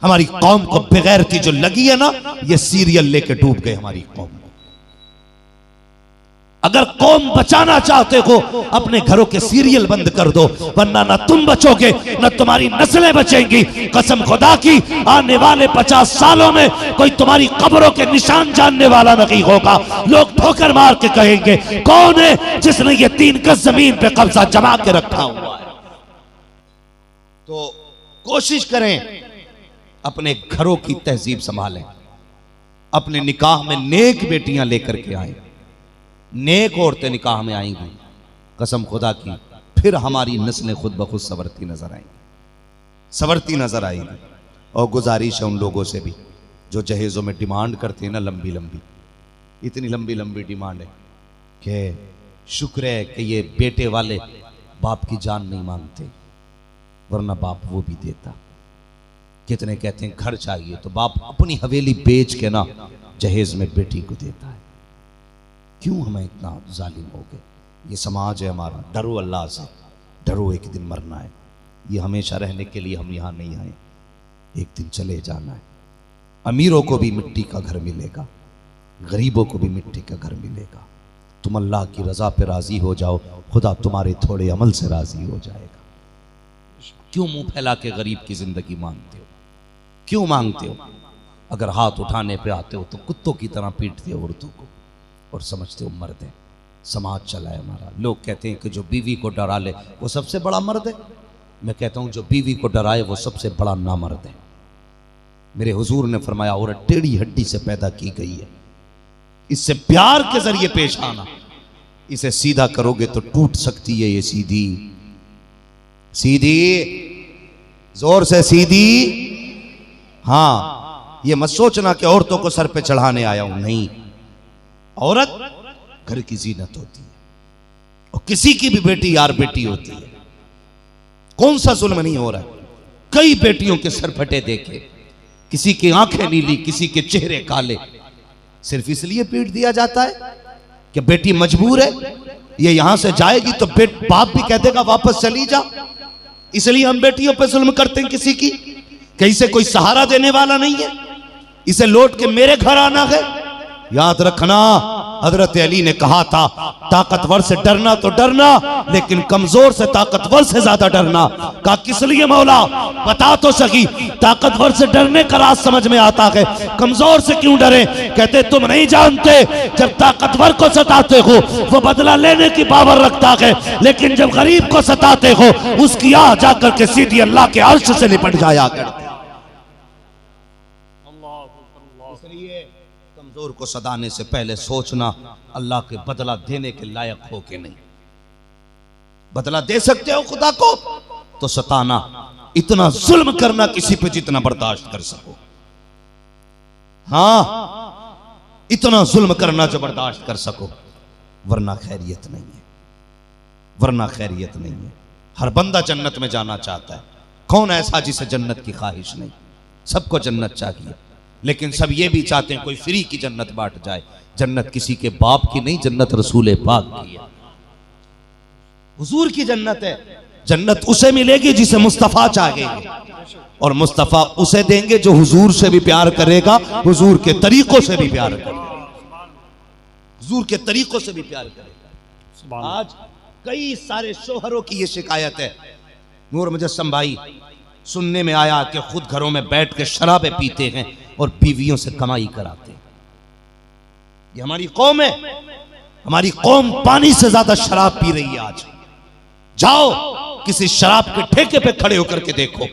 हमारी कौम को बेगैरती जो लगी है ना, ये सीरियल लेके डूब गए हमारी कौम। अगर कौम बचाना चाहते हो अपने घरों के सीरियल बंद कर दो, वरना ना तुम बचोगे ना तुम्हारी नस्लें बचेंगी। कसम खुदा की, आने वाले 50 सालों में कोई तुम्हारी कब्रों के निशान जानने वाला नहीं होगा। लोग ठोकर मार के कहेंगे कौन है जिसने ये 3 गज जमीन पे कब्जा जमा के रखा हुआ है। तो कोशिश करें अपने घरों की तहजीब संभालें, अपने निकाह में नेक बेटियां लेकर के आए, नेक औरतें निकाह में आएंगी। कसम खुदा की, फिर हमारी नस्लें खुद ब खुद संवरती नजर आएंगी, संवरती नजर आएंगी। और गुजारिश है उन लोगों से भी जो जहेजों में डिमांड करते हैं ना, लंबी लंबी, इतनी लंबी लंबी डिमांड है कि शुक्र है कि ये बेटे वाले बाप की जान नहीं मांगते, वरना बाप वो भी देता। कितने कहते हैं घर चाहिए तो बाप अपनी हवेली बेच के ना जहेज में बेटी को देता है। क्यों हमें इतना जालिम हो गए? ये समाज है हमारा। डरो अल्लाह से, डरो, एक दिन मरना है। ये हमेशा रहने के लिए हम यहाँ नहीं आए, एक दिन चले जाना है। अमीरों को भी मिट्टी का घर मिलेगा, गरीबों को भी मिट्टी का घर मिलेगा। तुम अल्लाह की रजा पे राजी हो जाओ, खुदा तुम्हारे थोड़े अमल से राजी हो जाएगा। क्यों मुंह फैला के गरीब की जिंदगी मांगते हो? क्यों मांगते हो? अगर हाथ उठाने पे आते हो तो कुत्तों की तरह पीटते हो औरतों को और समझते हो मर्द है। समाज चला है हमारा। लोग कहते हैं कि जो बीवी को डरा ले वो सबसे बड़ा मर्द है। मैं कहता हूं जो बीवी को डराए वो सबसे बड़ा नामर्द है। मेरे हुजूर ने फरमाया औरत टेढ़ी हड्डी से पैदा की गई है, इससे प्यार के जरिए पेश आना, इसे सीधा करोगे तो टूट सकती है। ये सीधी सीधी, जोर से सीधी। हाँ, ये मत सोचना कि औरतों को सर पे चढ़ाने आया हूं, नहीं। औरत घर की जीनत होती है और किसी की भी बेटी यार बेटी होती है। कौन सा जुल्म नहीं हो रहा है? कई बेटियों के सर फटे देखे, किसी की आंखें नीली, किसी के चेहरे काले, सिर्फ इसलिए पीट दिया जाता है कि बेटी मजबूर है, ये यहां से जाएगी तो बाप भी कह देगा वापस चली जा। इसलिए हम बेटियों पे जुल्म करते हैं किसी की, कि इसे कोई सहारा देने वाला नहीं है, इसे लौट के मेरे घर आना है। याद रखना, हजरत अली ने कहा था ताकतवर से डरना तो डरना, लेकिन कमजोर से ताकतवर से ज्यादा डरना। कहा किस लिए मौला, बता तो सकी। ताकतवर से डरने का राज समझ में आता है, कमजोर से क्यों डरे? कहते तुम नहीं जानते, जब ताकतवर को सताते हो वो बदला लेने की पावर रखता है, लेकिन जब गरीब को सताते हो उसकी आह जाकर के सीधी अल्लाह के अर्श से लिपट जाया करते। इसलिए कमजोर को सताने से पहले सोचना अल्लाह के बदला देने के लायक हो के नहीं। बदला दे सकते हो खुदा को तो सताना, इतना जुल्म करना किसी पे जितना बर्दाश्त कर सको। हाँ, इतना जुल्म करना जो बर्दाश्त कर सको, वरना खैरियत नहीं है, वरना खैरियत नहीं है। हर बंदा जन्नत में जाना चाहता है। कौन ऐसा जिसे जन्नत की ख्वाहिश नहीं? सबको जन्नत चाहिए, लेकिन सब ये भी चाहते हैं कोई फ्री की जन्नत बांट जाए। जन्नत किसी के बाप की नहीं, जन्नत रसूल पाक की है, हुजूर की जन्नत है। जन्नत उसे मिलेगी जिसे मुस्तफा चाहेंगे, और मुस्तफा उसे देंगे जो हुजूर से भी प्यार करेगा, हुजूर के तरीकों से भी प्यार करेगा, हुजूर के तरीकों से भी प्यार करेगा। आज कई सारे शोहरों की ये शिकायत है, नूर मुजस्सम भाई, सुनने में आया कि खुद घरों में बैठ के शराबें पीते हैं और बीवियों से कमाई कराते हैं। ये हमारी कौम है, हमारी कौम पानी से ज्यादा शराब पी रही है आज। जाओ किसी शराब के ठेके पे खड़े होकर के देखो,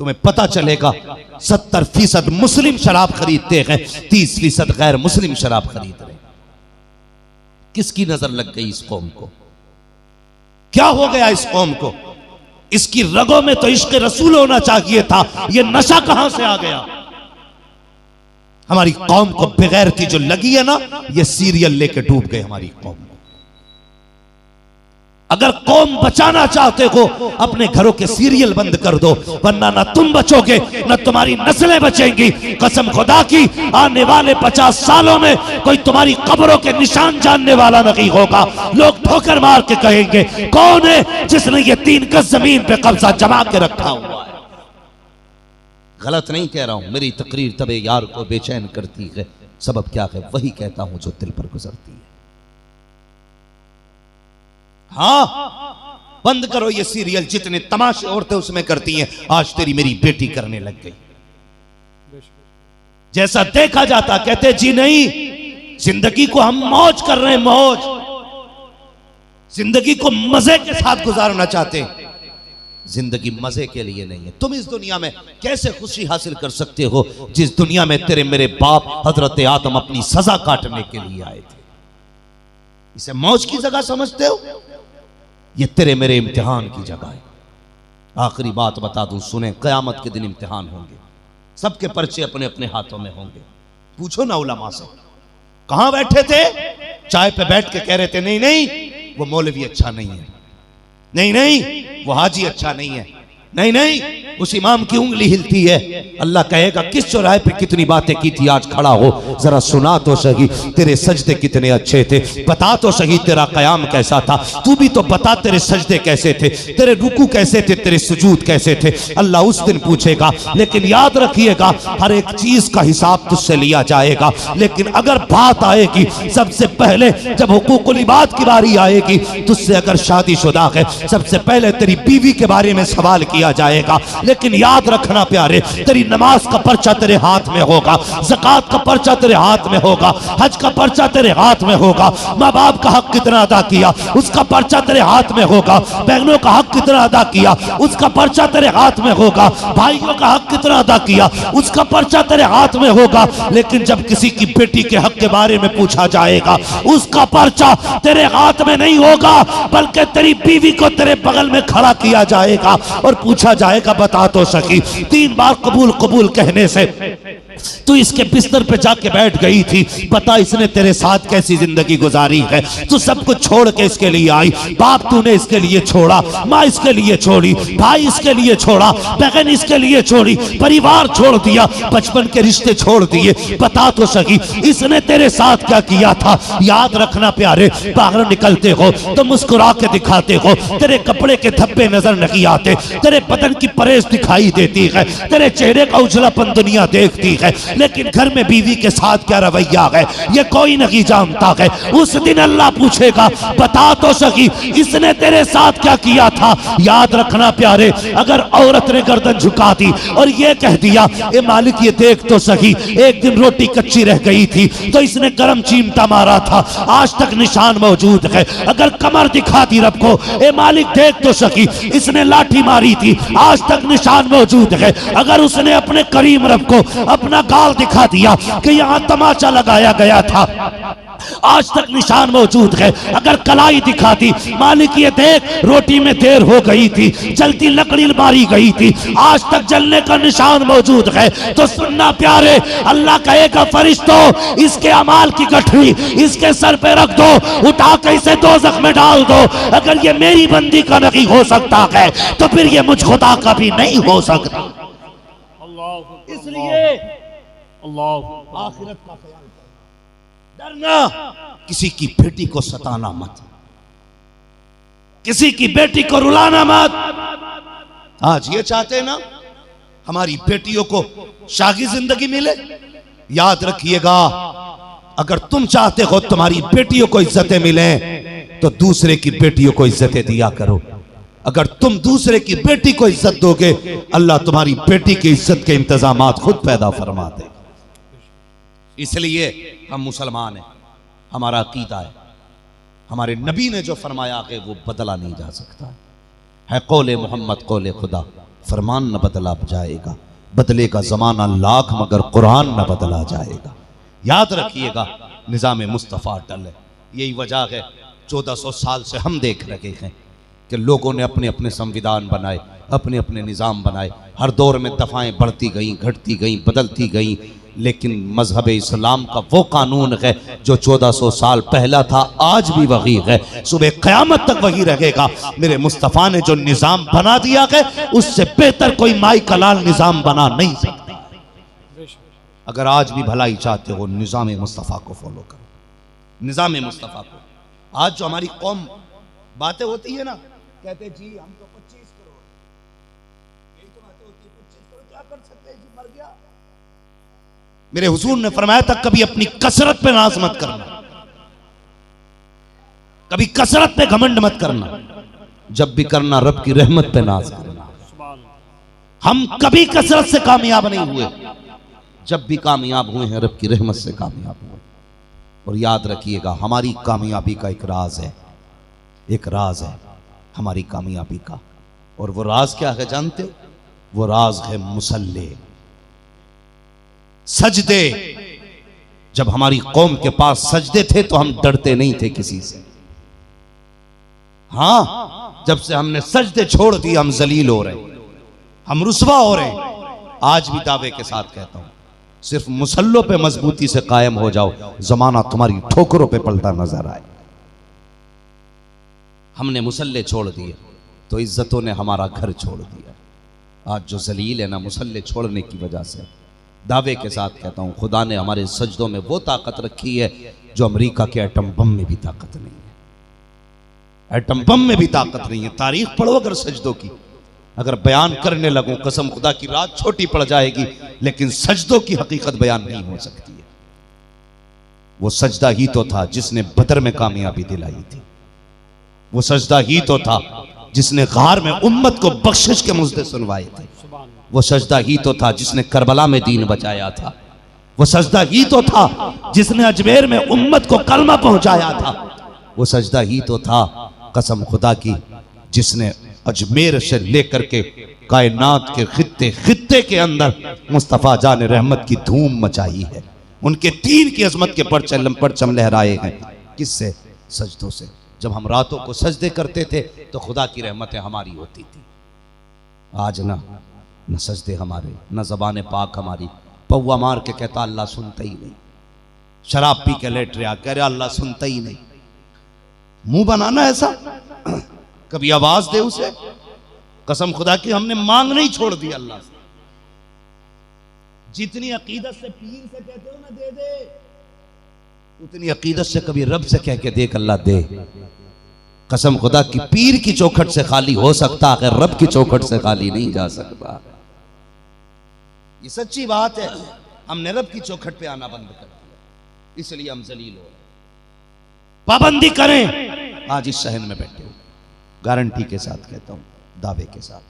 तुम्हें पता चलेगा 70% मुस्लिम शराब खरीदते हैं, 30% गैर मुस्लिम शराब खरीद रहे हैं। किसकी नजर लग गई इस कौम को? क्या हो गया इस कौम को? इसकी रगों में तो इश्क रसूल होना चाहिए था, ये नशा कहां से आ गया? हमारी कौम को बेगैरती जो लगी है ना, ये सीरियल लेके डूब गए हमारी कौम। अगर कौम बचाना चाहते हो अपने घरों के सीरियल बंद कर दो, वरना ना तुम बचोगे ना तुम्हारी नस्लें बचेंगी। कसम खुदा की, आने वाले 50 सालों में कोई तुम्हारी कब्रों के निशान जानने वाला नहीं होगा। लोग ठोकर मार के कहेंगे कौन है जिसने ये 3 गज जमीन पे कब्जा जमा के रखा हुआ है। गलत नहीं कह रहा हूं, मेरी तकरीर तबे यार को बेचैन करती है, सबब क्या है वही कहता हूं जो दिल पर गुजरती है। हाँ, बंद करो ये सीरियल, जितने तमाशे औरतें उसमें करती हैं, आज तेरी मेरी बेटी करने लग गई। जैसा देखा जाता कहते जी नहीं, जिंदगी को हम मौज कर रहे हैं, मौज, जिंदगी को मजे के साथ गुजारना चाहते हैं। जिंदगी मजे के लिए नहीं है। तुम इस दुनिया में कैसे खुशी हासिल कर सकते हो जिस दुनिया में तेरे मेरे बाप हजरत आदम अपनी सजा काटने के लिए आए थे? इसे मौज की जगह समझते हो? ये तेरे मेरे इम्तिहान की जगह है। आखिरी बात बता दूं, सुने, कयामत के दिन इम्तिहान होंगे, सबके पर्चे अपने अपने हाथों में होंगे। पूछो ना उलमा से, कहां बैठे थे? चाय पे बैठ के कह रहे थे नहीं नहीं वो मौलवी अच्छा नहीं है, नहीं नहीं वो हाजी अच्छा नहीं है, नहीं नहीं उस इमाम की उंगली हिलती है। अल्लाह कहेगा किस चौराहे पे कितनी बातें की थी, आज खड़ा हो जरा सुना तो सही, तेरे सजदे कितने अच्छे थे, बता तो सही तेरा कयाम कैसा था, तू भी तो बता तेरे सजदे कैसे थे, तेरे रुकू कैसे थे, तेरे सुजूद कैसे थे। अल्लाह उस दिन पूछेगा। लेकिन याद रखिएगा हर एक चीज का हिसाब तुझसे लिया जाएगा। लेकिन अगर बात आएगी सबसे पहले जब हुकूकुल इबाद की बारी आएगी, तुझसे अगर शादीशुदा है सबसे पहले तेरी बीवी के बारे में सवाल किया जाएगा। लेकिन याद रखना प्यारे, तेरी नमाज का पर्चा तेरे हाथ में होगा, ज़कात का पर्चा तेरे हाथ में होगा, हज का पर्चा तेरे हाथ में होगा, माँ बाप का हक कितना अदा किया उसका पर्चा तेरे हाथ में होगा, बहनों का हक कितना अदा किया उसका पर्चा तेरे हाथ में होगा, भाइयों का हक कितना अदा किया उसका पर्चा तेरे हाथ में होगा। लेकिन जब किसी की बेटी के हक के बारे में पूछा जाएगा, उसका पर्चा तेरे हाथ में नहीं होगा, बल्कि तेरी बीवी को तेरे बगल में खड़ा किया जाएगा और पूछा जाएगा बता तो सकी 3 बार कबूल कबूल कहने से तू इसके बिस्तर पे जाके बैठ गई थी, बता इसने तेरे साथ कैसी जिंदगी गुजारी है। तू सब कुछ छोड़ के इसके लिए आई, बाप तूने इसके लिए छोड़ा, माँ इसके लिए छोड़ी, भाई इसके लिए छोड़ा, बहन इसके लिए छोड़ी, परिवार छोड़ दिया, बचपन के रिश्ते छोड़ दिए, बता तो सकी इसने तेरे साथ क्या किया था। याद रखना प्यारे, बाहर निकलते हो तो मुस्कुरा के दिखाते हो, तेरे कपड़े के धब्बे नजर नहीं आते, तेरे बदन की परेश दिखाई देती है, तेरे चेहरे का उजलापन दुनिया देखती है, लेकिन घर में बीवी के साथ क्या रवैया है ये कोई नहीं जानता है। उस दिन अल्लाह पूछेगा बता तो सकी इसने तेरे साथ क्या किया था। याद रखना प्यारे, अगर औरत ने गर्दन झुका दी और ये कह दिया ए मालिक ये देख तो सही, एक दिन रोटी कच्ची रह गई थी तो इसने गरम चिमटा मारा था, आज तक निशान मौजूद है। अगर कमर दिखा दी रब को, ए मालिक देख तो सकी इसने लाठी मारी थी, आज तक निशान मौजूद है। अगर उसने अपने करीम रब को अपना गाल दिखा दिया कि यहाँ तमाचा लगाया गया था, आज तक निशान मौजूद है। अगर कलाई दिखा दी, मालिक ये देख रोटी में देर हो गई थी, जलती लकड़ी मारी गई थी, आज तक जलने का निशान मौजूद है, तो सुनना प्यारे, अल्लाह कहेगा फरिश्तों इसके अमाल की गठरी इसके सर पे रख दो, उठा के इसे दोज़ख में डाल दो। अगर ये मेरी बंदी का नहीं हो सकता है तो फिर ये मुझ खुदा का भी नहीं हो सकता। इसलिए आखिरत का ख्याल डरना, किसी की बेटी को सताना मत, किसी की बेटी को रुलाना मत। आज ये चाहते ना हमारी बेटियों को शागी जिंदगी मिले। याद रखिएगा अगर तुम चाहते हो तुम्हारी बेटियों को इज्जतें मिले तो दूसरे की बेटियों को इज्जतें दिया करो। अगर तुम दूसरे की बेटी को इज्जत दोगे, अल्लाह तुम्हारी बेटी की इज्जत के इंतजामात खुद पैदा फरमा दे। इसलिए हम मुसलमान हैं, हमारा अकीदा है, हमारे नबी ने जो फरमाया है वो बदला नहीं जा सकता है। कौले मोहम्मद कौले खुदा, फरमान न बदला जाएगा, बदले का जमाना लाख मगर कुरान न बदला जाएगा। याद रखिएगा निज़ाम मुस्तफ़ा टल है। यही वजह है 1400 साल से हम देख रहे हैं कि लोगों ने अपने अपने संविधान बनाए, अपने अपने निज़ाम बनाए, हर दौर में दफ़ाएं बढ़ती गईं, घटती गईं, बदलती गईं, लेकिन मजहब इस्लाम का वो कानून है जो 1400 साल पहला था आज भी वही है, सुबह क़यामत तक वही रहेगा। मेरे मुस्तफ़ा ने जो निज़ाम बना दिया है उससे बेहतर कोई माई कलाल निज़ाम बना नहीं सकता। अगर आज भी भलाई चाहते हो निज़ाम मुस्तफ़ा को फॉलो करो, निज़ाम मुस्तफ़ा को। आज जो हमारी कौम बातें होती है ना, कहते जी हम तो 25 करोड़, यही तो बातें होती है, 25 करोड़ क्या कर सकते मर गया। मेरे हुजूर ने फरमाया था कभी अपनी कसरत पे नाज मत करना, कभी कसरत पे घमंड मत करना, जब भी करना रब की रहमत पे नाज करना। हम कभी कसरत से कामयाब नहीं हुए, जब भी कामयाब हुए हैं रब की रहमत से कामयाब हुए। और याद रखिएगा हमारी कामयाबी का एक राज है, एक राज है हमारी कामयाबी का। और वो राज क्या है जानते हो? वो राज है मुसल्ले, सजदे। जब हमारी कौम के पास सजदे थे तो हम डरते नहीं थे किसी से। हां, जब से हमने सजदे छोड़ दिए हम जलील हो रहे, हम रुसवा हो रहे। आज भी दावे के साथ कहता हूं, सिर्फ मुसल्लों पे मजबूती से कायम हो जाओ, जमाना तुम्हारी ठोकरों पे पलटा नजर आए। हमने मुसल्ले छोड़ दिए तो इज्जतों ने हमारा घर छोड़ दिया। आज जो जलील है ना मुसल्ले छोड़ने की वजह से, दावे के साथ कहता हूं खुदा ने हमारे सजदों में वो ताकत रखी है जो अमेरिका के एटम बम में भी ताकत नहीं है। एटम बम में भी ताकत नहीं है। तारीख पढ़ो अगर सजदों की, अगर बयान करने लगूं कसम खुदा की रात छोटी पड़ जाएगी, लेकिन सजदों की हकीकत बयान नहीं हो सकती है। वो सजदा ही तो था जिसने बदर में कामयाबी दिलाई थी, वो सजदा ही तो था जिसने गार में उम्मत को बख्शिश के मुजदे सुनवाए थे, वो सजदा ही तो था जिसने करबला में दीन बचाया था, वो सजदा ही तो था जिसने अजमेर में उम्मत को कलमा पहुंचाया था, वो सजदा ही तो था कसम खुदा की जिसने अजमेर से लेकर के कायनात के खित्ते खित्ते के अंदर मुस्तफ़ा जान रहमत की धूम मचाई है। उनके तीन की अजमत के परचम लहराए हैं। किससे? सजदों से। जब हम रातों को सजदे करते थे तो खुदा की रहमतें हमारी होती थी। आज ना न सजदे हमारे, न ज़बान पाक हमारी। पौवा मार के कहता अल्लाह सुनता ही नहीं, शराब पी के लेट रहा कह रहा अल्लाह सुनता ही नहीं। मुंह बनाना ऐसा, कभी आवाज दे उसे। कसम खुदा की हमने मांग नहीं छोड़ दी अल्लाह से। जितनी अकीदत से पीर से कहते हो ना दे दे, उतनी अकीदत से कभी रब से कह के देख अल्लाह दे। कसम खुदा की पीर की चौखट से खाली हो सकता है, रब की चौखट से खाली नहीं जा सकता। ये सच्ची बात है। हमने रब की चौखट पे आना बंद कर दिया, इसलिए हम जलील हो रहे। पाबंदी करें। आज इस शहर में बैठे हो, गारंटी के साथ कहता हूं, दावे के साथ,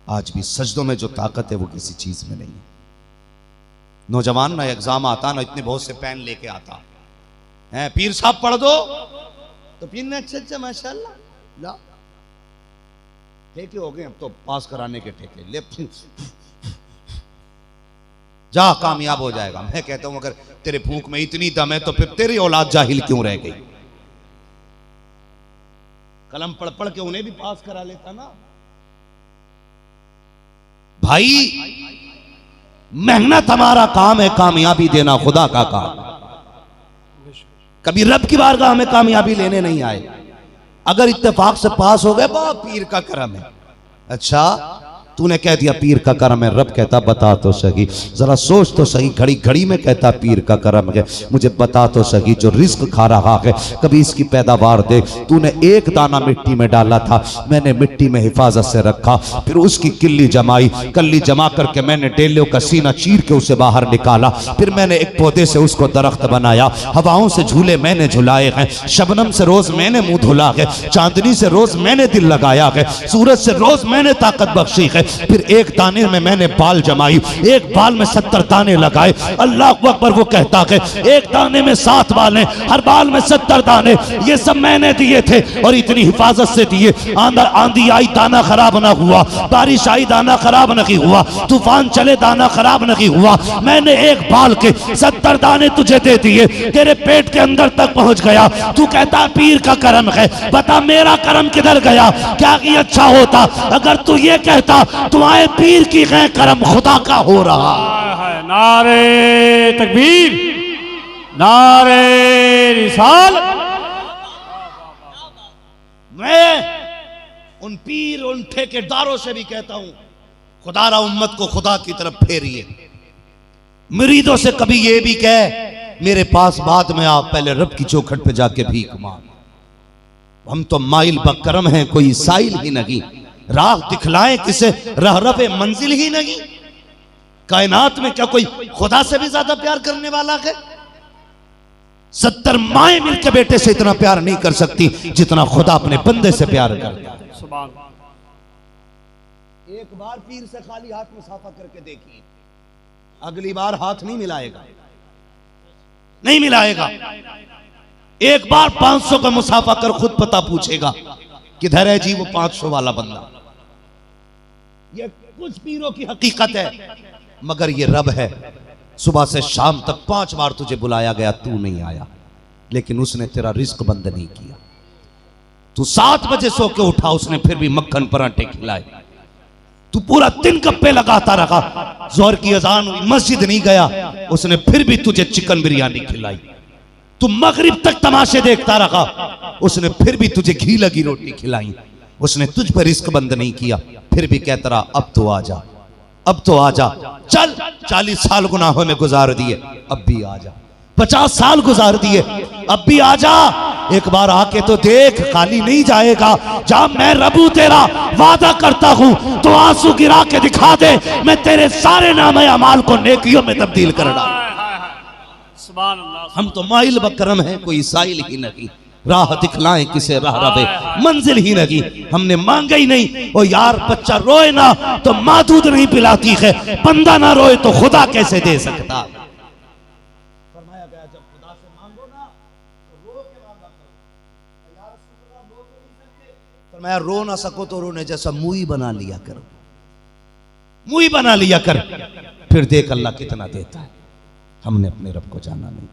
आज भी सजदों में जो ताकत है वो किसी चीज में नहीं है। नौजवान ना एग्जाम आता ना इतने बहुत से पेन लेके आता है, पीर साहब पढ़ दो तो पीर ने अच्छा माशाल्लाह ला ठेके हो गए, अब तो पास कराने के ठेके ले, जा कामयाब हो जाएगा। मैं कहता हूं अगर तेरे भूख में इतनी दम है तो फिर तेरी औलाद जाहिल क्यों रह गई? कलम पढ़ पढ़ के उन्हें भी पास करा लेता ना भाई। मेहनत हमारा काम है, कामयाबी देना खुदा का काम। कभी रब की बारगाह में कामयाबी लेने नहीं आए। अगर इत्तेफाक से पास हो गए बहुत पीर का करम है। अच्छा तूने कह दिया पीर का करम है, रब कहता बता तो सही, जरा सोच तो सही, घड़ी घड़ी में कहता पीर का करम है, मुझे बता तो सही जो रिस्क खा रहा है कभी इसकी पैदावार दे। तूने एक दाना मिट्टी में डाला था, मैंने मिट्टी में हिफाजत से रखा, फिर उसकी किल्ली जमाई, कल्ली जमा करके मैंने डेलियों का सीना चीर के उसे बाहर निकाला, फिर मैंने एक पौधे से उसको दरख्त बनाया, हवाओं से झूले मैंने झुलाए हैं, शबनम से रोज मैंने मुंह धुला है, चांदनी से रोज मैंने दिल लगाया है, सूरज से रोज मैंने ताकत बख्शी है, फिर एक दाने में मैंने बाल जमाई, एक बाल में 70 दाने लगाए। अल्लाह अकबर। वो कहता है एक दाने में 7 बाल हैं, हर बाल में 70 दाने, ये सब मैंने दिए थे और इतनी हिफाजत से दिए। आंधी आई दाना खराब ना हुआ, बारिश आई दाना खराब नहीं हुआ, तूफान चले दाना खराब नहीं हुआ। मैंने एक बाल के 70 दाने तुझे दे दिए, तेरे पेट के अंदर तक पहुंच गया। तू कहता पीर का करम है, बता मेरा करम किधर गया? क्या कि अच्छा होता अगर तू ये कहता तुम्हारे पीर की गैर करम खुदा का हो रहा है। नारे तकबीर, नारे रिसाल। मैं उन पीर उन ठेकेदारों से भी कहता हूं खुदारा उम्मत को खुदा की तरफ फेरिए। मुरीदों से कभी ये भी कह मेरे पास बाद में आप पहले रब की चौखट पे जाके भीख मांग। हम तो माइल बकरम हैं, कोई साइल ही नहीं, राह दिखलाएं किसे रहरफ़े मंजिल ही नहीं। कायनात में क्या कोई खुदा से भी ज्यादा प्यार करने वाला है? 70 माएं मिलकर बेटे से इतना प्यार नहीं कर सकती जितना खुदा अपने बंदे से प्यार करता है। एक बार पीर से खाली हाथ मुसाफा करके देखिए, अगली बार हाथ नहीं मिलाएगा, नहीं मिलाएगा। एक बार 500 का मुसाफा कर खुद पता पूछेगा किधर है जी वो 500 वाला बंदा। ये कुछ पीरों की हकीकत है, मगर ये रब है। सुबह से शाम तक 5 बार तुझे बुलाया गया, तू नहीं आया, लेकिन उसने तेरा रिस्क बंद नहीं किया। तू 7 बजे सो के उठा, उसने फिर भी मक्खन पराठे खिलाए। तू पूरा दिन गप्पे लगाता रहा, जोहर की अजान हुई, मस्जिद नहीं गया, उसने फिर भी तुझे चिकन बिरयानी खिलाई। तू मगरिब तक तमाशे देखता रहा, उसने फिर भी तुझे घी लगी रोटी खिलाई। उसने तुझ पर रिस्क बंद नहीं किया, फिर भी कहता रहा अब तो आ जा, अब तो आ जा। चल 40 साल गुनाहों में गुजार दिए, अब भी आ जा। 50 साल गुजार दिए, अब भी आ जा। एक बार आके तो देख, खाली नहीं जाएगा। जा, मैं रबू तेरा वादा करता हूं, तो आंसू गिरा के दिखा दे, मैं तेरे सारे नामे अमाल को नेकियों में तब्दील कर डाल। हम तो माइल बकरम हैं, कोई साइल ही नहीं, राह दिखलाएं किसे राह रवे, मंजिल ही नहीं। हमने मांगा ही नहीं। ओ यार, बच्चा रोए ना तो माँ दूध नहीं पिलाती है, बंदा ना रोए तो खुदा कैसे दे सकता। फरमाया गया जब खुदा से मांगो ना तो रो के मांगा करो। यार रो तो नहीं सकते, फरमाया रो ना सको तो रोने जैसा मुई बना लिया करो, मुई बना लिया कर, फिर देख अल्लाह कितना देता है। हमने अपने रब को जाना नहीं।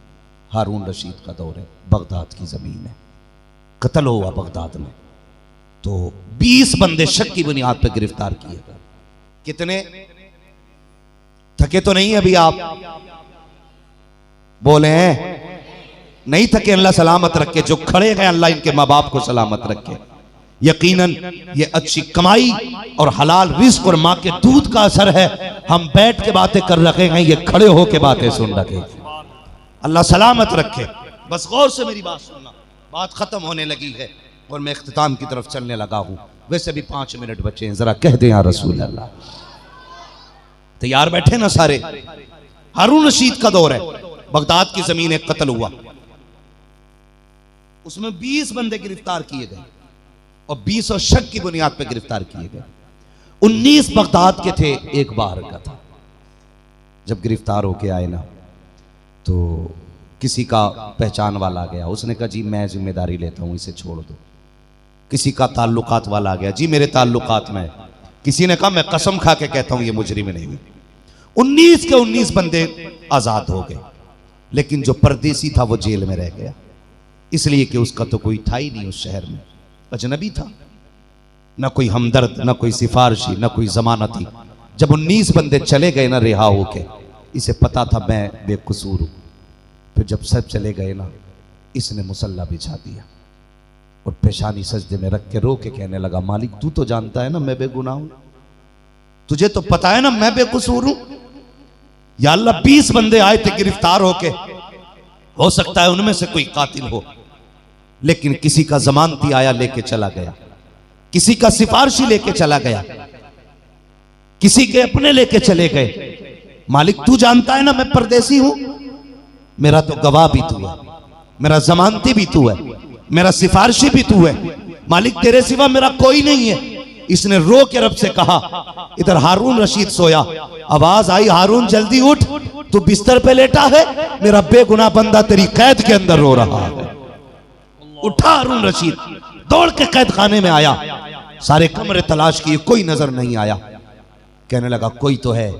हारून रशीद का दौर है, बगदाद की जमीन है, कत्ल हुआ बगदाद में, तो 20 बंदे शक की बुनियाद पर गिरफ्तार किए गए। कितने? थके तो नहीं अभी आप? बोले हैं नहीं थके, अल्लाह सलामत रखे। जो खड़े हैं अल्लाह इनके माँ बाप को सलामत रखे। यकीनन ये अच्छी कमाई और हलाल रिस्क और माँ के दूध का असर है। हम बैठ के बातें कर रहे हैं, ये खड़े होके बातें सुन रहे हैं। अल्लाह सलामत रखे। बस गौर से मेरी बात सुनना, बात खत्म होने लगी है और मैं इख्तिताम की तरफ चलने लगा हूं। वैसे भी 5 मिनट बचे हैं, जरा कह दें या रसूल अल्लाह। तैयार बैठे ना सारे? हारून रशीद का दौर है, बगदाद की जमीन एक कत्ल हुआ, उसमें 20 बंदे गिरफ्तार किए गए और 20 और शक की बुनियाद पर गिरफ्तार किए गए। 19 बगदाद के थे, एक बाहर का था। जब गिरफ्तार होके आए ना तो किसी का पहचान वाला आ गया, उसने कहा जी मैं जिम्मेदारी लेता हूं, इसे छोड़ दो। किसी का ताल्लुकात वाला आ गया, जी मेरे ताल्लुकात में। किसी ने कहा मैं कसम खा के कहता हूं ये मुजरिम नहीं। 19 के 19 बंदे आजाद हो गए, लेकिन जो परदेसी था वो जेल में रह गया, इसलिए कि उसका तो कोई था ही नहीं उस शहर में, अजनबी था, ना कोई हमदर्द, ना कोई सिफारशी, ना कोई जमानती। जब 19 बंदे चले गए ना रिहा होके, इसे पता था मैं बेकसूर हूं। फिर जब सब चले गए ना, इसने मुसल्ला बिछा दिया और पेशानी सजदे में रख के रो के कहने लगा मालिक तू तो जानता है ना मैं बेगुनाह हूं, तुझे तो पता है ना मैं बेकसूर हूं। या अल्लाह 20 बंदे आए थे गिरफ्तार होके, हो सकता है उनमें से कोई कातिल हो, लेकिन किसी का जमानती आया लेके चला गया, किसी का सिफारशी लेके चला गया, किसी के अपने लेके चले गए। मालिक तू जानता है ना मैं परदेसी हूं, मेरा तो गवाह भी तू है, मेरा जमानती भी तू है, मेरा सिफारशी भी तू है, मालिक तेरे सिवा मेरा कोई नहीं है। इसने रो के रब से कहा। इधर हारून रशीद सोया, आवाज आई हारून जल्दी उठ, तू बिस्तर पे लेटा है, मेरा बेगुनाह बंदा तेरी कैद के अंदर रो रहा है। उठा हारून रशीद, दौड़ के कैद खाने में आया, सारे कमरे तलाश किए, कोई नजर नहीं आया। कहने लगा कोई तो है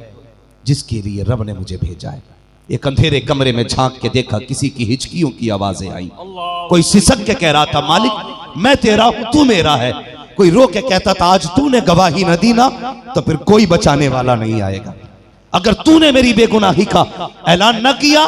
जिसके लिए रब ने मुझे भेजा है। एक अंधेरे कमरे में झांक के देखा, किसी की हिचकियों की आवाजें आई, कोई सिसक के कह रहा था मालिक मैं तेरा हूं तू मेरा है। कोई रो के कहता था आज तूने गवाही न दी ना तो फिर कोई बचाने वाला नहीं आएगा, अगर तूने मेरी बेगुनाही का ऐलान न किया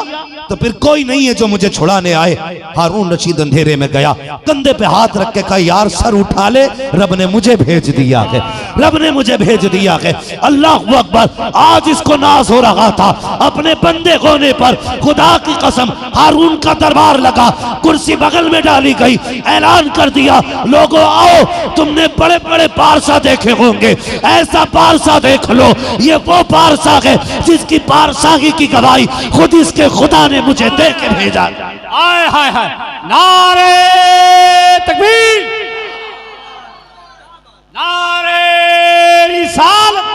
तो फिर कोई नहीं है जो मुझे छुड़ाने आए। हारून रशीद अंधेरे में गया, कंधे पे हाथ रख के कहा यार सर उठा ले, रब ने मुझे भेज दिया है, रब ने मुझे भेज दिया है। अल्लाह अकबर। आज इसको नाज हो रहा था अपने बंदे होने पर, खुदा की कसम हारून का दरबार लगा, कुर्सी बगल में डाली गई, ऐलान कर दिया लोगों आओ, तुमने बड़े बड़े पारसा देखे होंगे, ऐसा पारसा देख लो, ये वो पारसा है है जिसकी पारसाही की गवाही खुद इसके खुदा ने मुझे दे के भेजा। आय हाय हाय, नारे तकबीर, नारे रिसालत।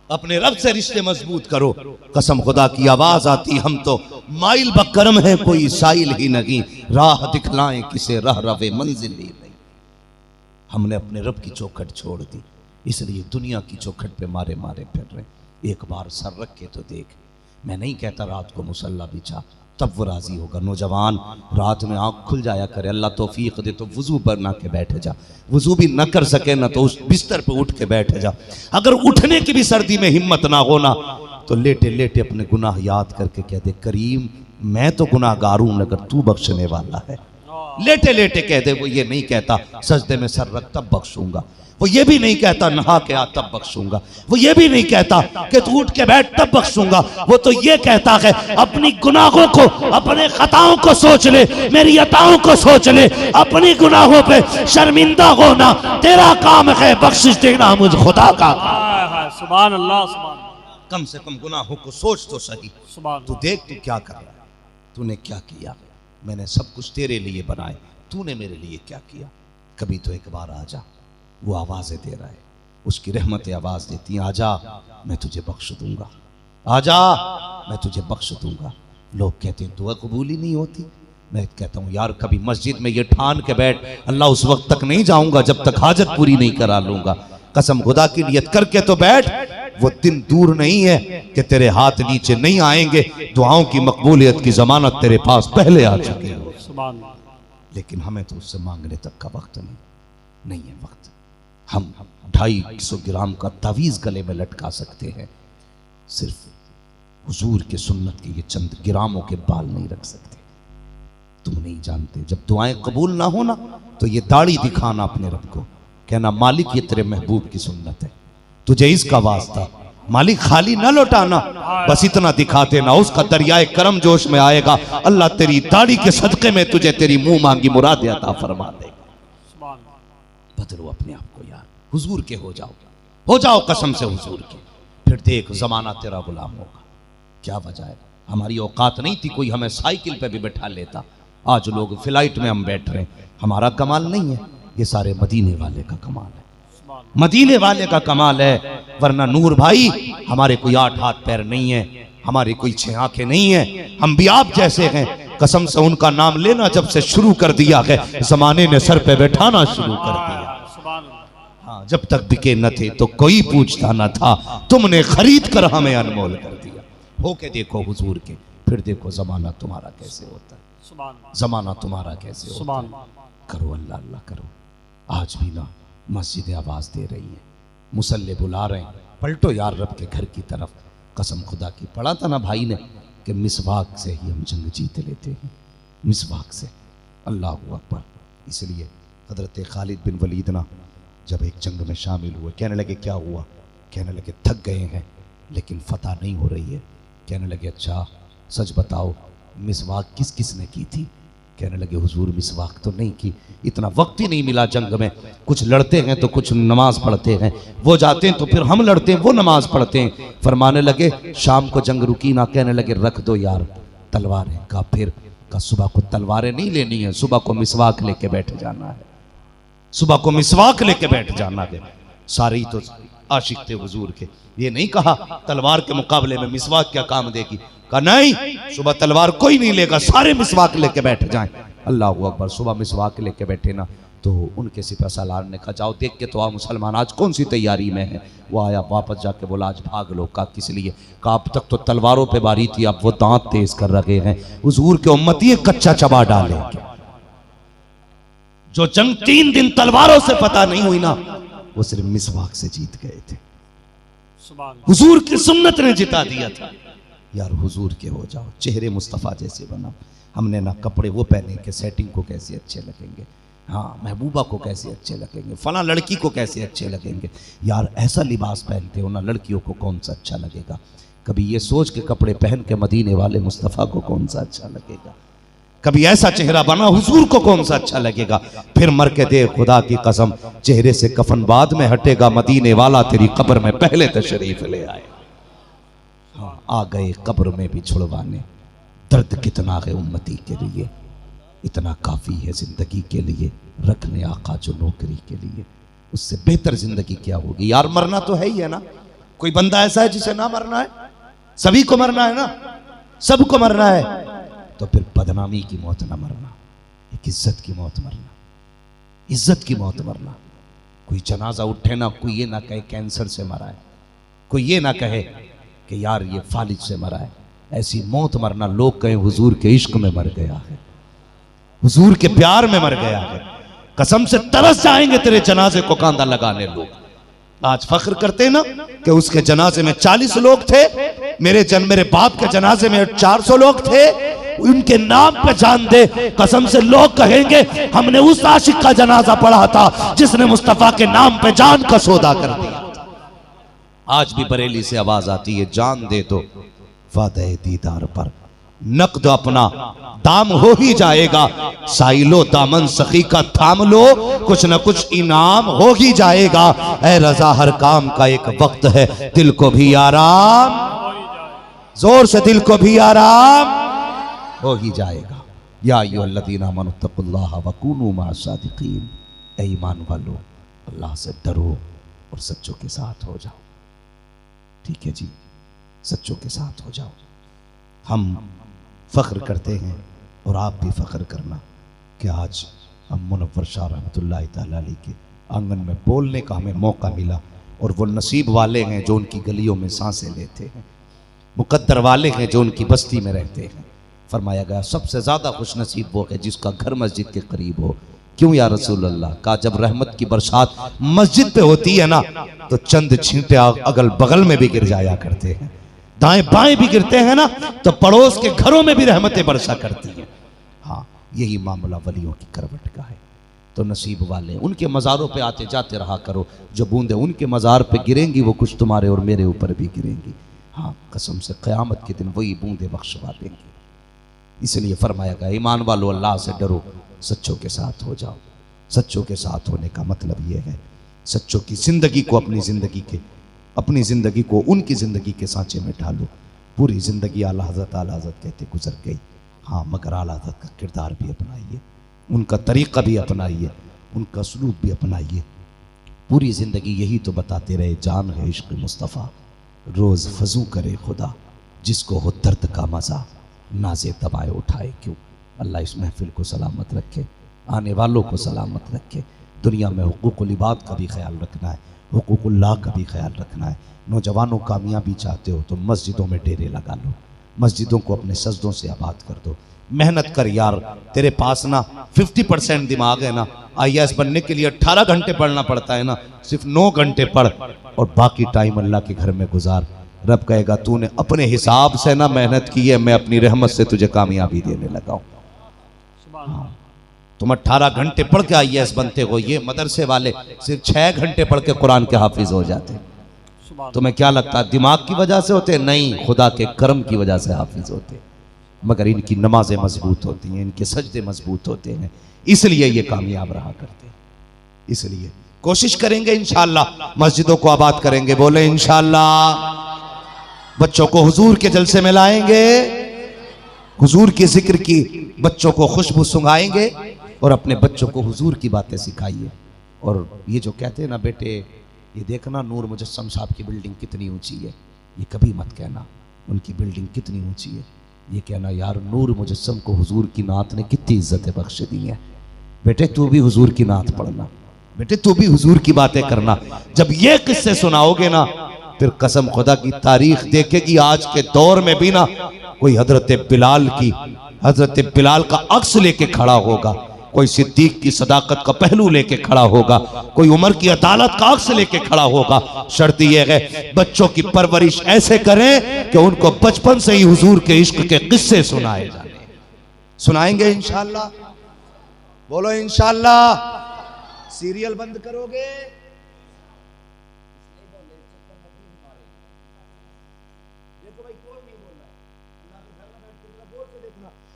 अपने रब से रिश्ते मजबूत करो। कसम खुदा की आवाज आती हम तो माइल बकरम है, कोई साइल ही नहीं, राह दिखलाएं किसे रह रवे मंजिल ही नहीं। हमने अपने रब की चौखट छोड़ दी, इसलिए दुनिया की चौखट पे मारे मारे फिर रहे। एक बार सर रख के तो देख। मैं नहीं कहता रात को मुसल्ला बिछा, तब वो राजी होगा। नौजवान, रात में आंख खुल जाया करे, अल्लाह तौफीक दे तो वजू बना के बैठ जा। वजू भी न कर सके ना तो उस बिस्तर पे उठ के बैठ जा। अगर उठने की भी सर्दी में हिम्मत ना होना तो लेटे लेटे अपने गुनाह याद करके कह दे, करीम मैं तो गुनाहगार हूं मगर तू बख्शने वाला है। लेटे लेटे कह दे। वो ये नहीं कहता सजदे में सर रख तब बख्शूंगा, वो ये भी नहीं कहता नहा के आ तब बख्शूंगा, वो ये भी नहीं कहता कि तू उठ के बैठ तब बख्शूंगा। वो तो ये कहता है अपनी गुनाहों को, अपने खताओं को सोच ले, मेरी अताओं को सोच ले, अपनी गुनाहों पे शर्मिंदा होना तेरा काम है, बख्शिश देना मुझ खुदा का। सुभान अल्लाह, सुभान। कम से कम गुनाहों को सोच तो सही। तू देख तू क्या कर रहा है, तूने क्या किया। मैंने सब कुछ तेरे लिए बनाए, तूने मेरे लिए क्या किया। कभी तो एक बार आ जा। वो आवाज़ें दे रहा है, उसकी रहमतें आवाज़ देती हैं, आजा मैं तुझे बख्श दूंगा, आजा मैं तुझे बख्श दूंगा। लोग कहते हैं दुआ कबूल ही नहीं होती। मैं कहता हूँ यार कभी मस्जिद में ये ठान के बैठ, अल्लाह उस वक्त तक नहीं जाऊंगा जब तक हाजत पूरी नहीं करा लूंगा। कसम खुदा की नियत करके तो बैठ। वो दिन दूर नहीं है कि तेरे हाथ नीचे नहीं आएंगे, दुआओं की मकबूलियत की जमानत तेरे पास पहले आ चुकी है। लेकिन हमें तो उससे मांगने तक का वक्त नहीं है वक्त। हम 250 ग्राम का तावीज़ गले में लटका सकते हैं, सिर्फ हुजूर के सुन्नत के ये चंद ग्रामों के बाल नहीं रख सकते। तुम नहीं जानते, जब दुआएं कबूल ना होना तो ये दाढ़ी दिखाना अपने रब को, कहना मालिक ये तेरे महबूब की सुन्नत है, तुझे इसका वास्ता, मालिक खाली ना लौटाना, बस इतना दिखाते ना, उसका दरियाए करम जोश में आएगा। अल्लाह तेरी दाढ़ी के सदक़े में तुझे तेरी मुंह मांगी मुराद अता फरमा दे। बदलो अपने आप को यार, हुजूर के हो जाओ कसम से हुजूर के। फिर देख जमाना तेरा गुलाम होगा। क्या वजह है, हमारी औकात नहीं थी, कोई हमें साइकिल पे भी बैठा लेता। आज लोग फ्लाइट में हम बैठ रहे हैं। हमारा कमाल नहीं है, ये सारे मदीने वाले का कमाल है, मदीने वाले का कमाल है। वरना नूर भाई हमारे कोई 8 हाथ पैर नहीं है, हमारी कोई 6 आंखें नहीं है, हम भी आप जैसे हैं। कसम से उनका नाम लेना जब से शुरू कर दिया है, जमाने ने सर पे बैठाना शुरू कर दिया। हाँ, जब तक बिके न थे तो कोई पूछता न था, तुमने खरीद कर हमें अनमोल कर दिया। होके देखो हुजूर के, फिर देखो जमाना तुम्हारा कैसे होता है, जमाना तुम्हारा कैसे होता है। करो अल्लाह अल्लाह करो। आज भी ना मस्जिद आवाज दे रही है, मुसल्ले बुला रहे हैं, पलटो यार रब के घर की तरफ। कसम खुदा की पढ़ा था ना भाई ने कि मिसवाक से ही हम जंग जीत लेते हैं, मिसवाक से। अल्लाह अकबर। इसलिए हजरत खालिद बिन वलीद ना जब एक जंग में शामिल हुए, कहने लगे क्या हुआ, कहने लगे थक गए हैं लेकिन फतह नहीं हो रही है। कहने लगे अच्छा सच बताओ मिसवाक किस किस ने की थी। कहने लगे हुजूर मिसवाक तो नहीं की, इतना वक्त ही नहीं मिला जंग में, कुछ लड़ते हैं तो कुछ नमाज पढ़ते हैं, वो जाते हैं तो फिर हम लड़ते हैं, वो नमाज पढ़ते हैं। फरमाने लगे शाम को जंग रुकी ना, कहने लगे रख दो यार तलवारें। का फिर का सुबह को तलवारें नहीं लेनी है, सुबह को मिसवाक लेके बैठ जाना है, सुबह को मिसवाक लेके बैठ जाना है। सारे ही तो आशिक थे हुजूर के, ये नहीं कहा तलवार के मुकाबले में मिसवाक क्या काम देगी, कहा नहीं सुबह तलवार कोई नहीं लेगा, सारे मिसवाक लेके बैठ जाएं। अल्लाह अकबर। सुबह मिसवाक लेके बैठे ना तो उनके सिपहसालार ने कहा जाओ देख के तो आ मुसलमान आज कौन सी तैयारी में है। वो आया वापस जाके बोला आज भाग लो। का किस लिए, का अब तक तो तलवारों पे बारी थी, अब वो दांत तेज कर रखे हैं, हुजूर के उम्मती कच्चा चबा डालेंगे। जो जंग 3 दिन तलवारों से पता नहीं हुई ना, वो सिर्फ मिसवाक से जीत गए थे, हुजूर की सुन्नत ने जिता दिया था। यार हुजूर के हो जाओ, चेहरे मुस्तफ़ा जैसे बनाओ। हमने ना कपड़े वो पहने के सेटिंग को कैसे अच्छे लगेंगे, हाँ महबूबा को कैसे अच्छे लगेंगे, फला लड़की को कैसे अच्छे लगेंगे। यार ऐसा लिबास पहनते हो ना, लड़कियों को कौन सा अच्छा लगेगा। कभी ये सोच के कपड़े पहन के मदीने वाले मुस्तफ़ा को कौन सा अच्छा लगेगा। कभी ऐसा चेहरा बना, हुजूर को कौन सा अच्छा लगेगा। फिर मर के दे खुदा की कसम, चेहरे से कफन बाद में हटेगा, मदीने वाला तेरी कब्र में पहले तशरीफ ले आए। हाँ, आ गए कब्र में भी छुड़वाने, दर्द कितना है उम्मती के लिए, इतना काफी है जिंदगी के लिए, रखने आका जो नौकरी के लिए, उससे बेहतर जिंदगी क्या होगी यार। मरना तो है ही है ना, कोई बंदा ऐसा है जिसे ना मरना है? सभी को मरना है ना, सबको मरना है। तो फिर बदनामी की मौत ना मरना, एक इज्जत की मौत मरना, इज्जत की मौत मरना। कोई जनाजा उठे ना, कोई ये ना कहे कैंसर से मरा है, कोई ये ना कहे कि यार ये फालिज से मरा है। ऐसी मौत मरना, लोग कहें हुजूर के इश्क में मर गया है, हुजूर के प्यार में मर गया है। कसम से तरस जाएंगे तेरे जनाजे को कांधा लगाने लोग। आज फख्र करते ना कि उसके जनाजे में 40 लोग थे, मेरे बाप के जनाजे में 400 लोग थे। उनके नाम पे जान दे, कसम से लोग कहेंगे हमने उस आशिक का जनाजा पढ़ा था जिसने मुस्तफा के नाम पे जान का सौदा कर दिया। आज भी बरेली से आवाज आती है, जान दे तो वादे दीदार पर नकद अपना दाम हो ही जाएगा, साइलो दामन सखी का थाम लो, कुछ न कुछ इनाम हो ही जाएगा। ऐ रजा हर काम का एक वक्त है, दिल को भी आराम, जोर से दिल को भी आराम हो ही जाएगा। या अय्युहल्लज़ीना आमनुत्तकुल्लाह वकूनू मअस-सादिकीन, ऐ ईमान वालो अल्लाह से डरो और सच्चों के साथ हो जाओ। ठीक है जी, सच्चों के साथ हो जाओ। हम फख्र करते हैं और आप भी फख्र करना कि आज हम मुनव्वर शाह रहमतुल्लाह तआला अलैह के आंगन में बोलने का हमें मौका मिला। और वो नसीब वाले हैं जो उनकी गलियों में सांसें लेते हैं, मुकद्दर वाले हैं जो उनकी बस्ती में रहते हैं। फरमाया गया सबसे ज़्यादा खुश नसीब वो है जिसका घर मस्जिद के करीब हो। क्यों या रसूल अल्लाह? का जब रहमत की बरसात मस्जिद पे होती है ना, तो चंद छींटे अगल बगल में भी गिर जाया करते हैं, दाएं बाएं भी गिरते हैं ना, तो पड़ोस के घरों में भी रहमतें बरसा करती हैं। हाँ, यही मामला वलियों की करवट का है। तो नसीब वाले उनके मज़ारों पे आते जाते रहा करो, जो बूंदें उनके मज़ार पे गिरेंगी वो कुछ तुम्हारे और मेरे ऊपर भी गिरेंगी। हाँ, कसम से क़यामत के दिन वही बूंदें बख्शवा देंगी। इसलिए फरमाया गया ईमान वालों अल्लाह से डरो, सच्चों के साथ हो जाओ। सच्चों के साथ होने का मतलब यह है सच्चों की ज़िंदगी को अपनी ज़िंदगी को उनकी ज़िंदगी के सांचे में ढालो। पूरी ज़िंदगी आला हज़रत कहते गुजर गई। हाँ, मगर आला हज़रत का किरदार भी अपनाइए, उनका तरीक़ा भी अपनाइए, उनका सलूक भी अपनाइए। पूरी ज़िंदगी यही तो बताते रहे, जान है इश्क़ मुस्तफ़ा, रोज़ फजू करे खुदा, जिसको हो दर्द का मज़ा, नाज़े दबाए उठाए क्यों। अल्लाह इस महफिल को सलामत रखे, आने वालों को सलामत रखे। दुनिया में हुकूकुल इबाद का भी ख्याल रखना है, हुकूकुल्लाह का भी ख्याल रखना है। नौजवानों कामयाबी चाहते हो तो मस्जिदों में डेरे लगा लो, मस्जिदों को अपने सजदों से आबाद कर दो। मेहनत कर यार, तेरे पास ना 50% दिमाग है ना, IAS बनने के लिए 18 घंटे पढ़ना पड़ता है ना, सिर्फ 9 घंटे पढ़ और बाकी टाइम अल्लाह के घर में गुजार। रब कहेगा तूने अपने हिसाब से ना मेहनत की है, मैं अपनी रहमत से तुझे कामयाबी देने लगा हूं। हाँ, तुम 18 घंटे पढ़ के IAS बनते हो, ये मदरसे वाले सिर्फ 6 घंटे पढ़ के कुरान के हाफिज हो जाते। तुम्हें क्या लगता है दिमाग की वजह से होते? नहीं, खुदा के करम की वजह से हाफिज होते। मगर इनकी नमाजें मजबूत होती हैं, इनके सजदे मजबूत होते हैं, इसलिए ये कामयाब रहा करते हैं। इसलिए कोशिश करेंगे इंशाअल्लाह, मस्जिदों को आबाद करेंगे, बोले इंशाअल्लाह। बच्चों को हुजूर के जलसे में लाएंगे, हुजूर के जिक्र की बच्चों को खुशबू सुंघाएंगे और अपने बच्चों को हुजूर की बातें सिखाइए। और ये जो कहते हैं ना बेटे, ये देखना नूर मुजस्सम साहब की बिल्डिंग कितनी ऊंची है, ये कभी मत कहना उनकी बिल्डिंग कितनी ऊंची है, ये कहना यार नूर मुजस्सम को हुजूर की नात ने कितनी इज्जतें बख्श दी हैं। बेटे तू भी हुजूर की नात पढ़ना, बेटे तू भी हुजूर की बातें करना। जब ये किस्से सुनाओगे ना, फिर कसम खुदा की तारीख देखेगी आज के दौर में भी ना, कोई हजरत बिलाल का अक्स लेके खड़ा होगा, कोई सिद्दीक की सदाकत का पहलू लेके खड़ा होगा, कोई उमर की अदालत का अक्स लेके खड़ा होगा। शर्त यह है बच्चों की परवरिश ऐसे करें कि उनको बचपन से ही हुजूर के इश्क के किस्से सुनाए जाए। सुनाएंगे इंशाअल्लाह, बोलो इंशाअल्लाह। सीरियल बंद करोगे? देखो भाई कोई नहीं बोल रहा,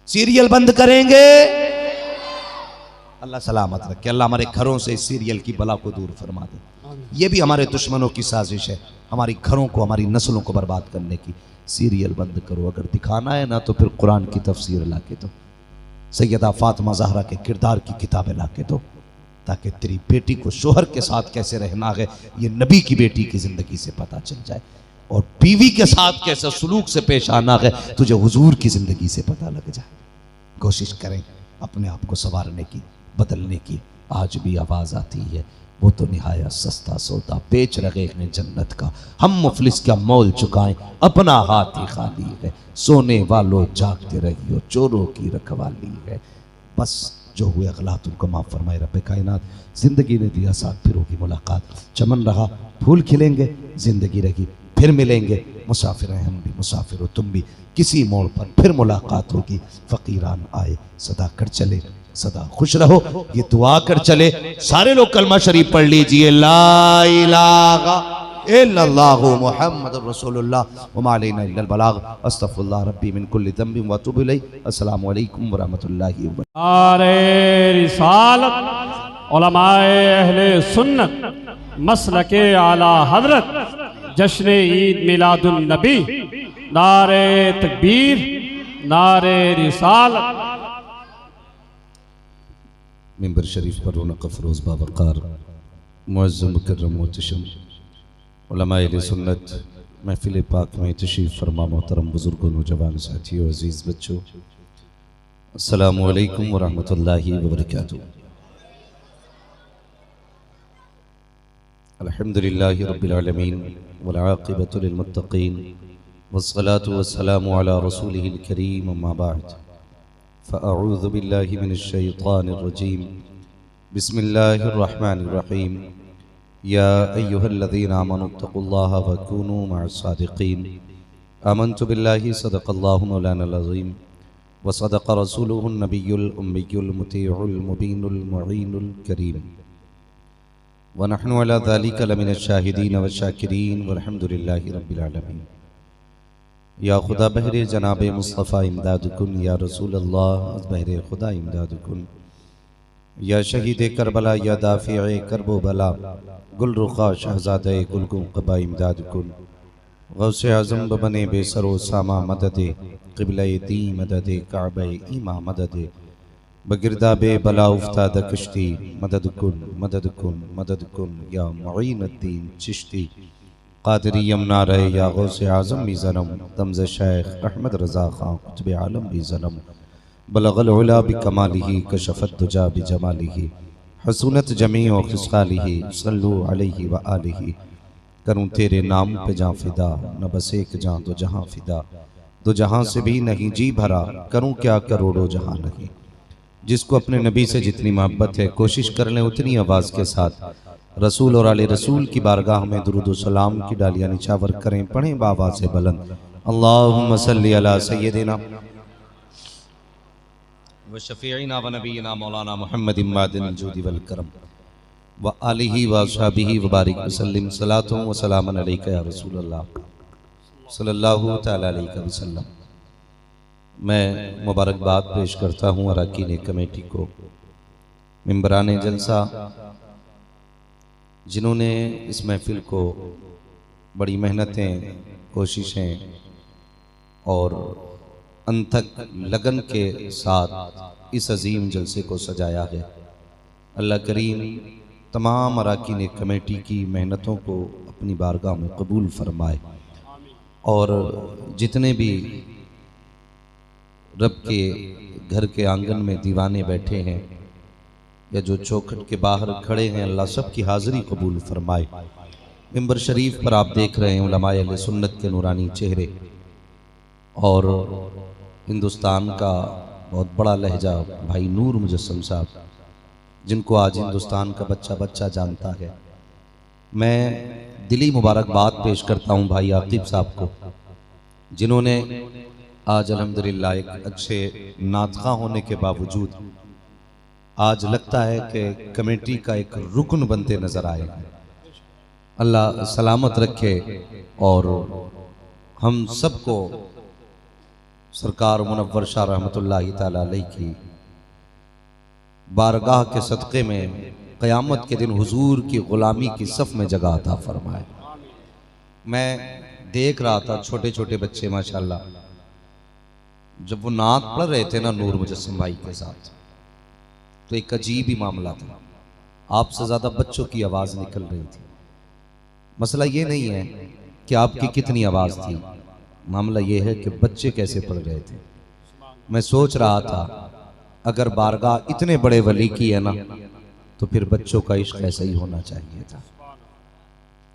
सीरियल बंद करेंगे, अल्लाह सलामत रखे। अल्लाह हमारे घरों से इस सीरियल की बला को दूर फरमा दे। ये भी हमारे दुश्मनों की साजिश है, हमारी घरों को, हमारी नस्लों को बर्बाद करने की। सीरियल बंद करो, अगर दिखाना है ना तो फिर कुरान की तफसीर ला के दो, सैयदा फातिमा ज़हरा के किरदार की किताबें ला के दो, ताकि तेरी बेटी को शोहर के साथ कैसे रहना है ये नबी की बेटी की ज़िंदगी से पता चल जाए, और बीवी के साथ कैसे सलूक से पेश आना है तुझे हुजूर की ज़िंदगी से पता लग जाए। कोशिश करें अपने आप को संवारने की, बदलने की। आज भी आवाज़ आती है, वो तो निहायत सस्ता सौदा बेच रहे हैं जन्नत का, हम मुफलिस क्या मोल चुकाएं, अपना हाथ ही खाली है। सोने वालों जागते रहियो, चोरों की रखवाली है। बस जो हुए अगलात उनको माफ़ फरमाए रब्बे कायनात। ज़िंदगी ने दिया साथ, फिर होगी मुलाकात। चमन रहा फूल खिलेंगे, ज़िंदगी रही फिर मिलेंगे। मुसाफिर हैं हम भी, मुसाफिर हो तुम भी, किसी मोड़ पर फिर मुलाकात होगी। फ़कीरान आए सदा कर चले, सदा खुश रहो, ये दुआ कर चले। सारे लोग कलमा शरीफ पढ़ लीजिए, ला इलाहा इल्लल्लाहु मुहम्मदुर रसूलुल्लाह व मा अलैना इल्लल बलाग। अस्तगफिरुल्लाह रब्बी मिन कुल्लि ज़ंबिन व अतूबु इलैहि। अस्सलामु अलैकुम व रहमतुल्लाहि व बरकातुहू। नारे रिसालत, उलमाए अहले सुन्नत, मसलके आला हजरत, जश्न ईद मिलादुन नबी, नारे तकबीर, नारे रिसालत। मिंबर शरीफ पर रौनक अफरोज़ बावक़ार मुअज़्ज़म मुकर्रम मोहतशम उलमाए अहले सुन्नत महफ़िल पाक में तशरीफ़ फरमा मोहतरम बुज़ुर्गों, नौजवान साथियों, अज़ीज़ बच्चों, अस्सलामु अलैकुम व रहमतुल्लाहि व बरकातुहू। अल्हम्दुलिल्लाहि रब्बिल आलमीन वल आक़िबतु लिल मुत्तक़ीन वस्सलातु वस्सलामु अला रसूलिहिल करीम, अम्मा बअद। फ़अऊज़ु बिल्लाहि मिनश शैतानिर रजीम, बिस्मिल्लाहिर रहमानिर रहीम। या अय्युहल्लज़ीना आमनुत्तक़ुल्लाहा व कूनू मअस सादिक़ीन। आमन्तु बिल्लाहि सदक़ल्लाहु मौलानाल अज़ीम व सदक़ रसूलुहुन नबियुल उम्मियुल मुतीउल मुबीनुल मुईनुल करीम व नहनु अला ज़ालिका लमिनश शाहिदीन व शाकिरीन वल्हम्दुलिल्लाहि रब्बिल आलमीन। या खुदा बहरे जनाब मुस्तफ़ा इमदाद कुन, या रसूल अल्लाह बहरे खुदा इमदाद कुन, या शहीद करबला, या दाफ़िए करबो बला, गुल रुखा शहज़ादे गुलगुम क़बा इमदाद कुन। गौसे आज़म बने बेसरो सामा मददे, क़िबले दी मददे, काबे ईमा मददे, बगिरदाबे बला उफ्ताद कश्ती, मदद कुन मदद कुन मदद कुन, या मुईनुद्दीन चिश्ती क़ादरी यमुना रहे, या गौसे आज़म भी ज़नम, तमज़ शेख अहमद रज़ा ख़ां कुतुब आलम भी ज़नम, बलगल उला बिकमालिही कशफ़त दुजा बिजमालिही, हसूनत जमीअ खिसालिही, सल्लु अलैहि व आलिही। करूँ तेरे नाम पे जां फिदा, न बस एक जां दो जहां फिदा, दो जहां से भी नहीं जी भरा, करूँ क्या करोड़ों जहां नहीं। जिसको अपने नबी से जितनी मोहब्बत है, कोशिश कर लें उतनी आवाज़ के साथ रसूल और आले रसूल की बारगाह में दुरूद सलाम की डालियाँ निछावर करें। पढ़ें बावाज़ बुलंद, अल्लाहुम्मा सल्ली अला सय्यदिना व शफ़ीइना व नबीना मौलाना मुहम्मद इमादिन जूदी वल करम व आलिही व अस्हाबिही व बारिक वसल्लम। सलातुन व सलामुन अलैका या रसूल अल्लाह सल्लल्लाहु तआला अलैहि वसल्लम। मैं मुबारकबाद पेश करता हूँ अरकान कमेटी को, मेंबरान जलसा, जिन्होंने इस महफिल को बड़ी मेहनतें, कोशिशें और अनथक लगन के साथ इस अजीम जलसे को सजाया है। अल्लाह करीम तमाम अरकान कमेटी की मेहनतों को अपनी बारगाह में कबूल फरमाए, और जितने भी रब के घर के आंगन में दीवाने बैठे हैं या जो चौखट के बाहर खड़े हैं, अल्लाह सब की हाज़िरी कबूल फरमाए। मिंबर शरीफ पर आप देख रहे हैं उलमाए अहले सुन्नत के नूरानी चेहरे, और हिंदुस्तान का बहुत बड़ा लहजा भाई नूर मुजस्सम साहब, जिनको आज हिंदुस्तान का बच्चा बच्चा जानता है। मैं दिली मुबारकबाद पेश करता हूँ भाई आकिब साहब को, जिन्होंने आज अल्हम्दुलिल्लाह एक अच्छे नातखा होने के बावजूद आज लगता है कि कमेटी का एक रुकन बनते नजर आए हैं। अल्लाह सलामत रखे और हम सबको सरकार मुनव्वर शाह रहमतुल्लाहि ताला अलैहि की बारगाह के सदक़े में क़यामत के दिन हुजूर की ग़ुलामी की सफ़ में जगह अता फरमाए। मैं देख रहा था छोटे छोटे बच्चे माशाल्लाह, जब वो नात पढ़ रहे थे ना नूर मुजस्सिम भाई के साथ, तो एक अजीब ही मामला था। आपसे ज़्यादा बच्चों की आवाज़ निकल रही थी। मसला ये नहीं है कि आपकी कितनी आवाज़ थी, मामला ये है कि बच्चे कैसे पढ़ रहे थे। मैं सोच रहा था अगर बारगाह इतने बड़े वली की है ना, तो फिर बच्चों का इश्क ऐसा ही होना चाहिए था,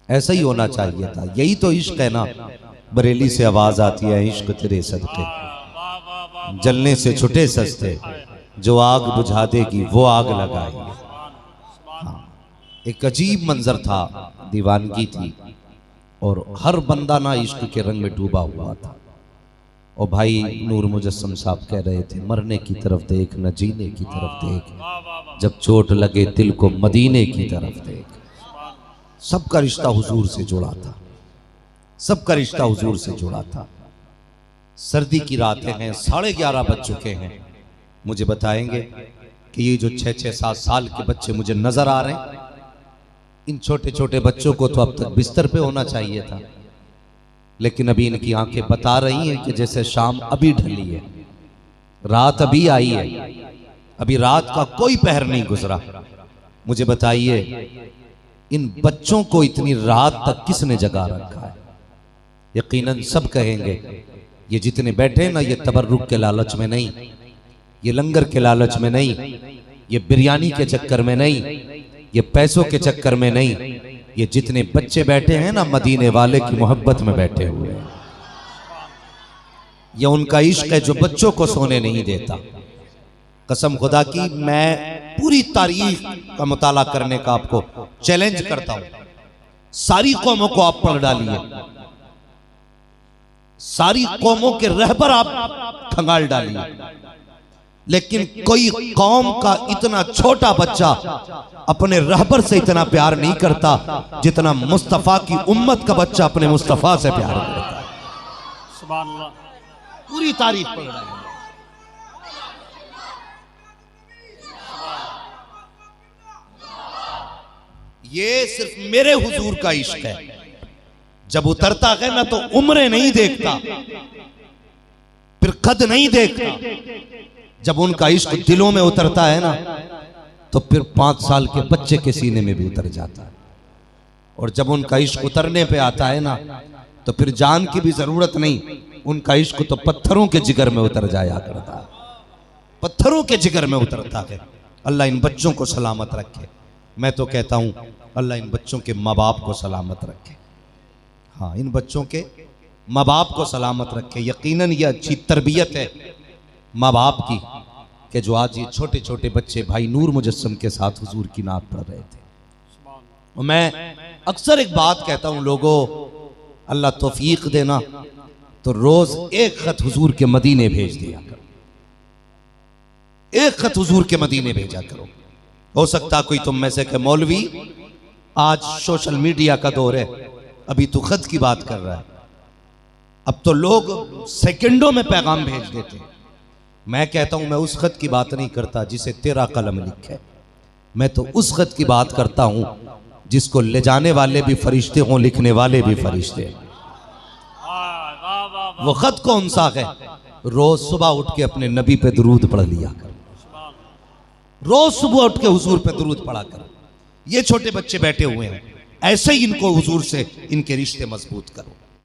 ऐसा ही होना चाहिए था। यही तो इश्क है ना। बरेली से आवाज आती है, इश्क तेरे सदके जलने से छुटे सस्ते, जो आग बुझा देगी वो आग लगाई। हाँ, एक अजीब मंजर था, दीवानगी थी, और हर बंदा ना इश्क के रंग में डूबा हुआ था। और भाई नूर मुजस्सिम साहब कह रहे थे, मरने की तरफ देख न जीने की तरफ देख, जब चोट लगे दिल को मदीने की तरफ देख। सबका रिश्ता हुजूर से जुड़ा था, सबका रिश्ता हुजूर से जुड़ा था। सर्दी की रातें हैं, 11:30 बज चुके हैं। मुझे बताएंगे कि ये जो 6-6, 7 साल के बच्चे मुझे नजर आ रहे हैं, इन छोटे छोटे बच्चों को तो अब तक बिस्तर पे होना चाहिए था, लेकिन अभी इनकी आंखें बता रही हैं कि जैसे शाम अभी ढली है, रात अभी आई है, अभी रात का कोई पहर नहीं गुजरा। मुझे बताइए इन बच्चों को इतनी रात तक किसने जगा रखा है? यकीनन सब कहेंगे ये जितने बैठे ना, ये तबर्रुक के लालच में नहीं, ये लंगर के लालच में नहीं, ये बिरयानी के चक्कर में नहीं, ये पैसों के चक्कर में नहीं, ये जितने बच्चे बैठे हैं ना, मदीने वाले की मोहब्बत में बैठे हुए हैं। ये उनका इश्क है जो बच्चों को सोने नहीं देता। कसम खुदा की, मैं पूरी तारीख का मुताला करने का आपको चैलेंज करता हूं। सारी कौमों को आप पढ़ डालिए, सारी कौमों के रहबर आप खंगाल डालिए, लेकिन कोई कौम का इतना छोटा बच्चा अपने रहबर से इतना प्यार नहीं करता जितना मुस्तफा की उम्मत का बच्चा अपने मुस्तफा से प्यार करता है। सुभान अल्लाह। पूरी तारीफ पढ़ रहा है। ये सिर्फ मेरे हुजूर का इश्क है। जब उतरता है ना तो उम्रें नहीं देखता, फिर कद नहीं देखता। जब उनका इश्क दिलों में उतरता है ना, तो फिर 5 साल के बच्चे के सीने में भी उतर जाता है। और जब उनका इश्क उतरने पे आता है ना, तो फिर जान की भी जरूरत नहीं, उनका इश्क तो पत्थरों के जिगर में उतर जाया करता है, पत्थरों के जिगर में उतरता है। अल्लाह इन बच्चों को सलामत रखे। मैं तो कहता हूं अल्लाह इन बच्चों के माँ बाप को सलामत रखे। हाँ, इन बच्चों के माँ बाप को सलामत रखे। यकीनन ये अच्छी तरबियत है माँ बाप की कि जो आज ये छोटे छोटे बच्चे भाई नूर मुजस्सिम के साथ हुजूर की नात पढ़ रहे थे। और मैं अक्सर एक बात कहता हूं, लोगों अल्लाह तौफीक देना तो रोज एक खत हुजूर के मदीने भेज दिया करो, एक खत हुजूर के मदीने भेजा करो। हो सकता कोई तुम में से कि मौलवी आज सोशल मीडिया का दौर है, अभी तो खत की बात कर रहा है। अब तो लोग सेकंडों में पैगाम भेज देते हैं। मैं कहता हूं मैं उस खत की बात नहीं करता जिसे तेरा कलम लिखे, मैं तो उस खत की बात करता हूं जिसको ले जाने वाले भी फरिश्ते हों, लिखने वाले भी फरिश्ते। वो खत कौन सा है? रोज सुबह उठ के अपने नबी पे दुरूद पढ़ लिया कर, रोज सुबह उठ के हुजूर पे दुरूद पढ़ा कर। ये छोटे बच्चे बैठे हुए हैं, ऐसे ही इनको हुजूर से इनके रिश्ते मजबूत करो।